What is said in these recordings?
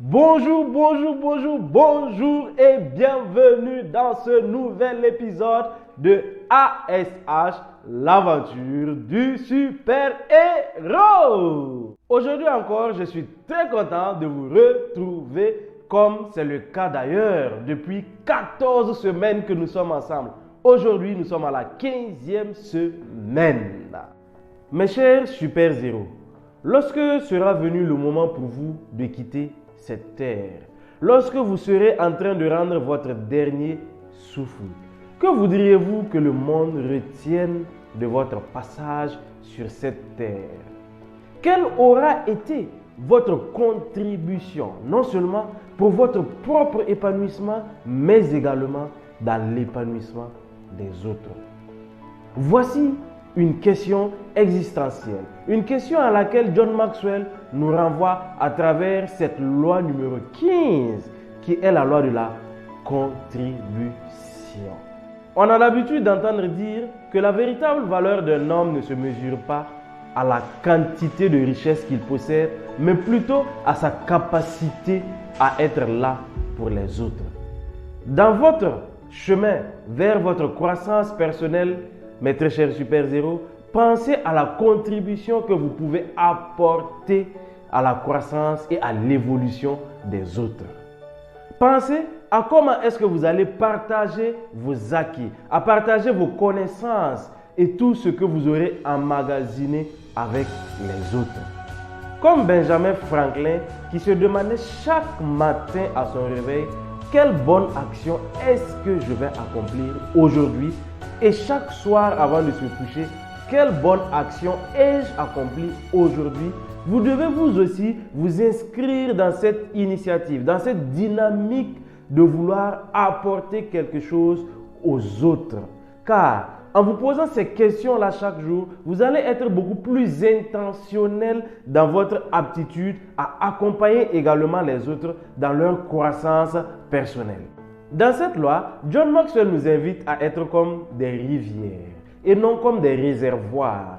Bonjour, bonjour, bonjour, bonjour et bienvenue dans ce nouvel épisode de ASH, l'aventure du super-héros. Aujourd'hui encore, je suis très content de vous retrouver comme c'est le cas d'ailleurs depuis 14 semaines que nous sommes ensemble. Aujourd'hui, nous sommes à la 15e semaine. Mes chers super-héros, lorsque sera venu le moment pour vous de quitter cette terre, lorsque vous serez en train de rendre votre dernier souffle, que voudriez-vous que le monde retienne de votre passage sur cette terre? Quelle aura été votre contribution, non seulement pour votre propre épanouissement, mais également dans l'épanouissement des autres? Voici une question existentielle, une question à laquelle John Maxwell nous renvoie à travers cette loi numéro 15 qui est la loi de la contribution. On a l'habitude d'entendre dire que la véritable valeur d'un homme ne se mesure pas à la quantité de richesses qu'il possède, mais plutôt à sa capacité à être là pour les autres. Dans votre chemin vers votre croissance personnelle, mes très chers super-héros, pensez à la contribution que vous pouvez apporter à la croissance et à l'évolution des autres. Pensez à comment est-ce que vous allez partager vos acquis, à partager vos connaissances et tout ce que vous aurez emmagasiné avec les autres. Comme Benjamin Franklin qui se demandait chaque matin à son réveil, quelle bonne action est-ce que je vais accomplir aujourd'hui? Et chaque soir avant de se coucher, quelle bonne action ai-je accompli aujourd'hui? Vous devez vous aussi vous inscrire dans cette initiative, dans cette dynamique de vouloir apporter quelque chose aux autres. Car en vous posant ces questions-là chaque jour, vous allez être beaucoup plus intentionnel dans votre aptitude à accompagner également les autres dans leur croissance personnelle. Dans cette loi, John Maxwell nous invite à être comme des rivières et non comme des réservoirs.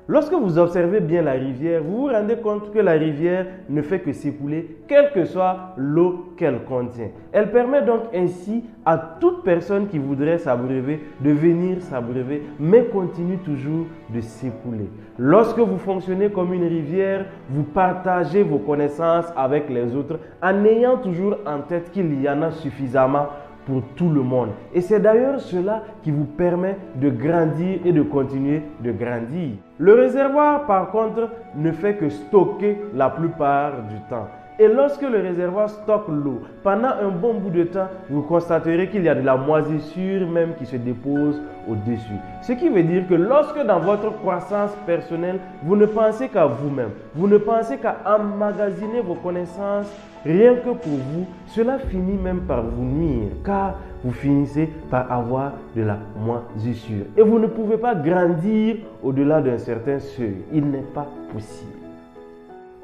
Lorsque vous observez bien la rivière, vous vous rendez compte que la rivière ne fait que s'écouler, quelle que soit l'eau qu'elle contient. Elle permet donc ainsi à toute personne qui voudrait s'abreuver de venir s'abreuver, mais continue toujours de s'écouler. Lorsque vous fonctionnez comme une rivière, vous partagez vos connaissances avec les autres en ayant toujours en tête qu'il y en a suffisamment pour tout le monde. Et c'est d'ailleurs cela qui vous permet de grandir et de continuer de grandir. Le réservoir, par contre, ne fait que stocker la plupart du temps. Et lorsque le réservoir stocke l'eau, pendant un bon bout de temps, vous constaterez qu'il y a de la moisissure même qui se dépose au-dessus. Ce qui veut dire que lorsque dans votre croissance personnelle, vous ne pensez qu'à vous-même, vous ne pensez qu'à emmagasiner vos connaissances rien que pour vous, cela finit même par vous nuire, car vous finissez par avoir de la moisissure. Et vous ne pouvez pas grandir au-delà d'un certain seuil. Il n'est pas possible.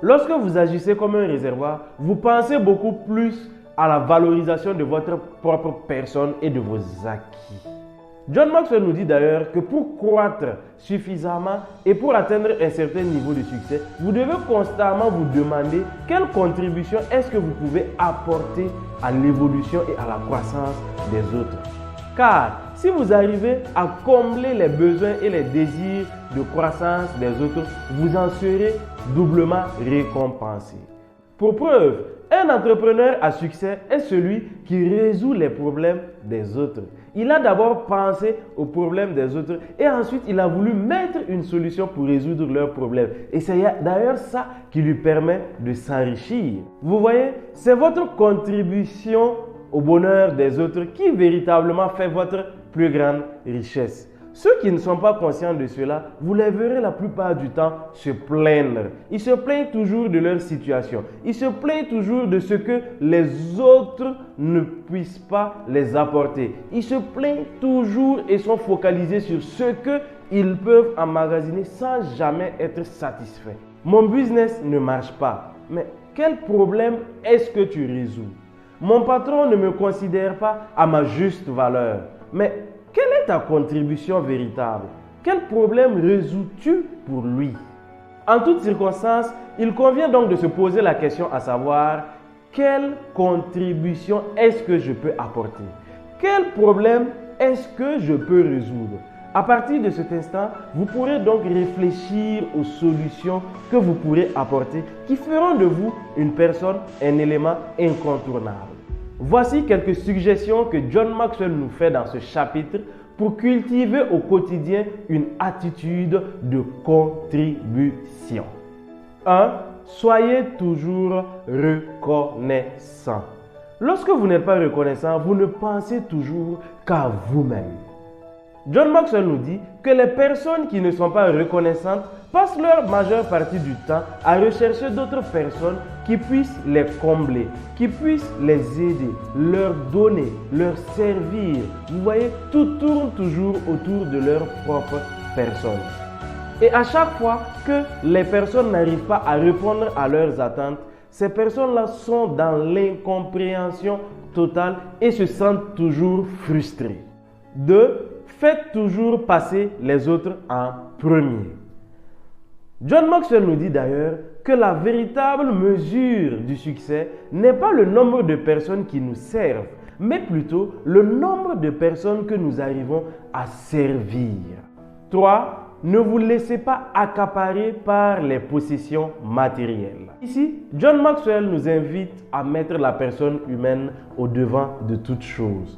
Lorsque vous agissez comme un réservoir, vous pensez beaucoup plus à la valorisation de votre propre personne et de vos acquis. John Maxwell nous dit d'ailleurs que pour croître suffisamment et pour atteindre un certain niveau de succès, vous devez constamment vous demander quelle contribution est-ce que vous pouvez apporter à l'évolution et à la croissance des autres. Car si vous arrivez à combler les besoins et les désirs de croissance des autres, vous en serez doublement récompensé. Pour preuve, un entrepreneur à succès est celui qui résout les problèmes des autres. Il a d'abord pensé aux problèmes des autres et ensuite il a voulu mettre une solution pour résoudre leurs problèmes. Et c'est d'ailleurs ça qui lui permet de s'enrichir. Vous voyez, c'est votre contribution au bonheur des autres qui véritablement fait votre plus grande richesse. Ceux qui ne sont pas conscients de cela, vous les verrez la plupart du temps se plaindre. Ils se plaignent toujours de leur situation. Ils se plaignent toujours de ce que les autres ne puissent pas les apporter. Ils se plaignent toujours et sont focalisés sur ce qu'ils peuvent emmagasiner sans jamais être satisfaits. Mon business ne marche pas. Mais quel problème est-ce que tu résous? Mon patron ne me considère pas à ma juste valeur. Mais quelle est ta contribution véritable? Quel problème résous-tu pour lui? En toutes circonstances, il convient donc de se poser la question à savoir quelle contribution est-ce que je peux apporter? Quel problème est-ce que je peux résoudre? À partir de cet instant, vous pourrez donc réfléchir aux solutions que vous pourrez apporter qui feront de vous une personne, un élément incontournable. Voici quelques suggestions que John Maxwell nous fait dans ce chapitre pour cultiver au quotidien une attitude de contribution. 1. Soyez toujours reconnaissant. Lorsque vous n'êtes pas reconnaissant, vous ne pensez toujours qu'à vous-même. John Maxwell nous dit que les personnes qui ne sont pas reconnaissantes passent leur majeure partie du temps à rechercher d'autres personnes qui puissent les combler, qui puissent les aider, leur donner, leur servir. Vous voyez, tout tourne toujours autour de leur propre personne. Et à chaque fois que les personnes n'arrivent pas à répondre à leurs attentes, ces personnes-là sont dans l'incompréhension totale et se sentent toujours frustrées. 2. Faites toujours passer les autres en premier. John Maxwell nous dit d'ailleurs que la véritable mesure du succès n'est pas le nombre de personnes qui nous servent, mais plutôt le nombre de personnes que nous arrivons à servir. 3. Ne vous laissez pas accaparer par les possessions matérielles. Ici, John Maxwell nous invite à mettre la personne humaine au devant de toute chose.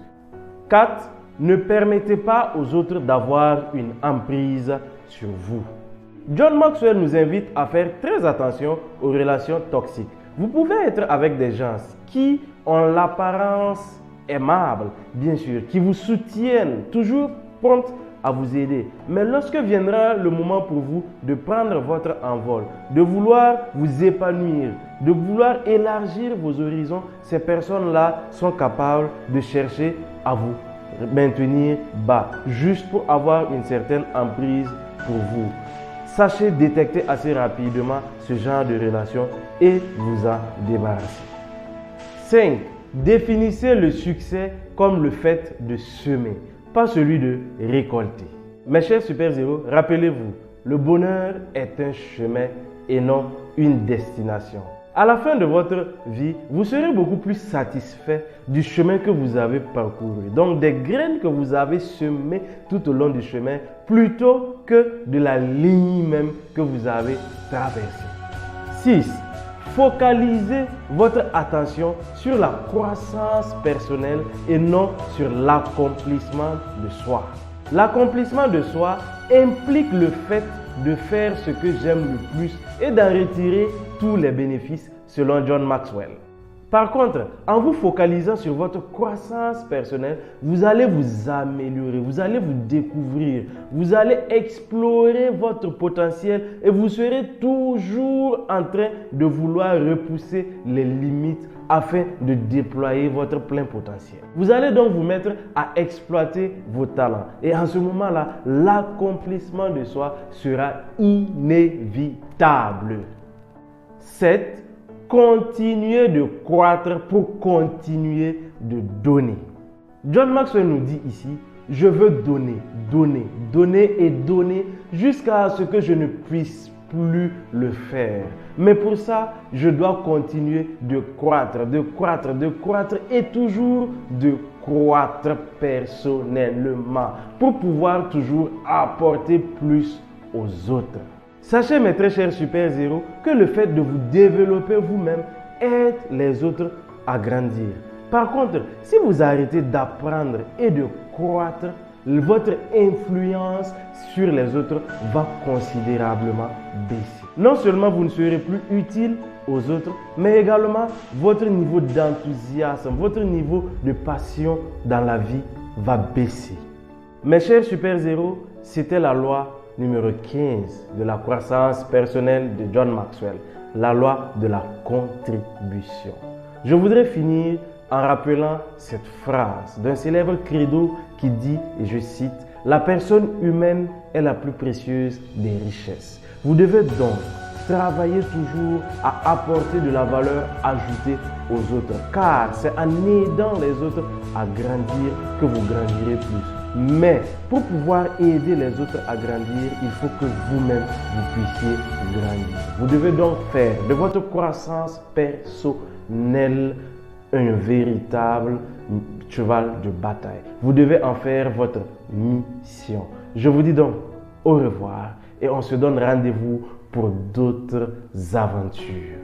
4. Ne permettez pas aux autres d'avoir une emprise sur vous. John Maxwell nous invite à faire très attention aux relations toxiques. Vous pouvez être avec des gens qui ont l'apparence aimable, bien sûr, qui vous soutiennent, toujours promptes à vous aider. Mais lorsque viendra le moment pour vous de prendre votre envol, de vouloir vous épanouir, de vouloir élargir vos horizons, ces personnes-là sont capables de chercher à vous maintenir bas, juste pour avoir une certaine emprise pour vous. Sachez détecter assez rapidement ce genre de relation et vous en débarrasser. 5. Définissez le succès comme le fait de semer, pas celui de récolter. Mes chers super-héros, rappelez-vous, le bonheur est un chemin et non une destination. À la fin de votre vie, vous serez beaucoup plus satisfait du chemin que vous avez parcouru. Donc des graines que vous avez semées tout au long du chemin plutôt que de la ligne même que vous avez traversée. 6. Focalisez votre attention sur la croissance personnelle et non sur l'accomplissement de soi. L'accomplissement de soi implique le fait de faire ce que j'aime le plus et d'en retirer tous les bénéfices selon John Maxwell. Par contre, en vous focalisant sur votre croissance personnelle, vous allez vous améliorer, vous allez vous découvrir, vous allez explorer votre potentiel et vous serez toujours en train de vouloir repousser les limites afin de déployer votre plein potentiel. Vous allez donc vous mettre à exploiter vos talents et en ce moment-là, l'accomplissement de soi sera inévitable. 7. Continuez de croître pour continuer de donner. John Maxwell nous dit ici, je veux donner, donner, donner et donner jusqu'à ce que je ne puisse plus le faire. Mais pour ça, je dois continuer de croître, de croître, de croître et toujours de croître personnellement pour pouvoir toujours apporter plus aux autres. Sachez, mes très chers super-héros, que le fait de vous développer vous-même aide les autres à grandir. Par contre, si vous arrêtez d'apprendre et de croître, votre influence sur les autres va considérablement baisser. Non seulement vous ne serez plus utile aux autres, mais également votre niveau d'enthousiasme, votre niveau de passion dans la vie va baisser. Mes chers super-héros, c'était la loi numéro 15 de la croissance personnelle de John Maxwell, la loi de la contribution. Je voudrais finir en rappelant cette phrase d'un célèbre credo qui dit, et je cite, « La personne humaine est la plus précieuse des richesses ». Vous devez donc travailler toujours à apporter de la valeur ajoutée aux autres, car c'est en aidant les autres à grandir que vous grandirez plus. Mais pour pouvoir aider les autres à grandir, il faut que vous-même, vous puissiez grandir. Vous devez donc faire de votre croissance personnelle un véritable cheval de bataille. Vous devez en faire votre mission. Je vous dis donc au revoir et on se donne rendez-vous pour d'autres aventures.